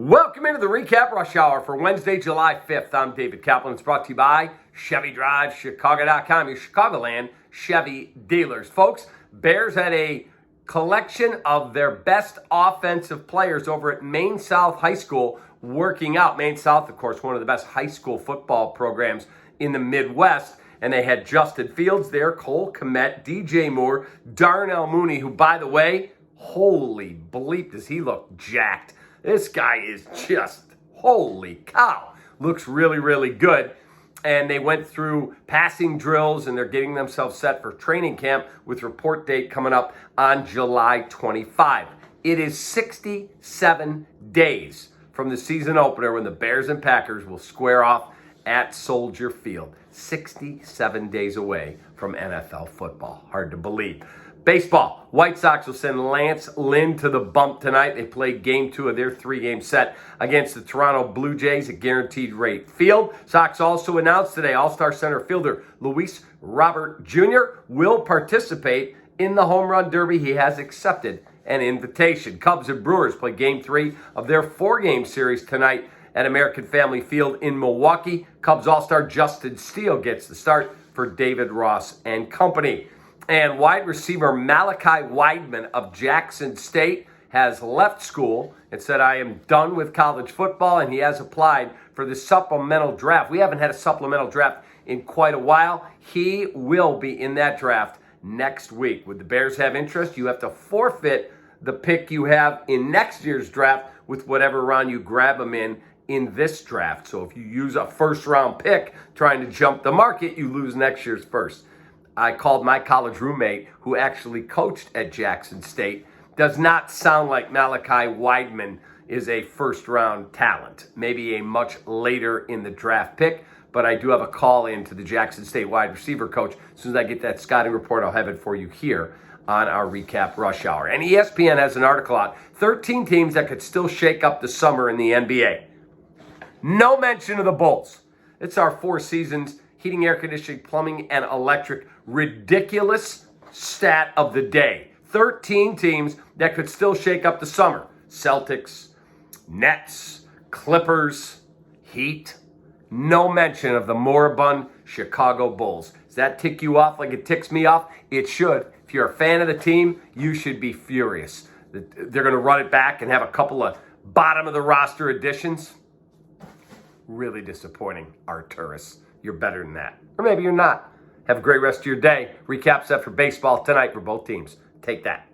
Welcome into the Recap Rush Hour for Wednesday, July 5th. I'm David Kaplan. It's brought to you by Chevy Drive, Chicago.com, your Chicagoland Chevy dealers. Folks, Bears had a collection of their best offensive players over at Maine South High School working out. Maine South, of course, one of the best high school football programs in the Midwest. And they had Justin Fields there, Cole Kmet, DJ Moore, Darnell Mooney, who, by the way, holy bleep, does he look jacked. This guy is just, holy cow, looks really, really good. And they went through passing drills, and they're getting themselves set for training camp with report date coming up on July 25. It is 67 days from the season opener when the Bears and Packers will square off at Soldier Field. 67 days away from NFL football. Hard to believe. Baseball. White Sox will send Lance Lynn to the bump tonight. They play game 2 of their 3-game set against the Toronto Blue Jays at Guaranteed Rate Field. Sox also announced today All-Star center fielder Luis Robert Jr. will participate in the Home Run Derby. He has accepted an invitation. Cubs and Brewers play game 3 of their 4-game series tonight at American Family Field in Milwaukee. Cubs All-Star Justin Steele gets the start for David Ross and company. And wide receiver Malachi Weidman of Jackson State has left school and said, I am done with college football, and he has applied for the supplemental draft. We haven't had a supplemental draft in quite a while. He will be in that draft next week. Would the Bears have interest? You have to forfeit the pick you have in next year's draft with whatever round you grab them in this draft. So if you use a first-round pick trying to jump the market, you lose next year's first. I called my college roommate, who actually coached at Jackson State. Does not sound like Malachi Weidman is a first-round talent. Maybe a much later in the draft pick, but I do have a call in to the Jackson State wide receiver coach. As soon as I get that scouting report, I'll have it for you here on our Recap Rush Hour. And ESPN has an article out, 13 teams that could still shake up the summer in the NBA. No mention of the Bulls. It's our 4 seasons, heating, air conditioning, plumbing, and electric. Ridiculous stat of the day. 13 teams that could still shake up the summer. Celtics, Nets, Clippers, Heat. No mention of the moribund Chicago Bulls. Does that tick you off like it ticks me off? It should. If you're a fan of the team, you should be furious. They're going to run it back and have a couple of bottom-of-the-roster additions. Really disappointing, Arturis. You're better than that. Or maybe you're not. Have a great rest of your day. Recaps after baseball tonight for both teams. Take that.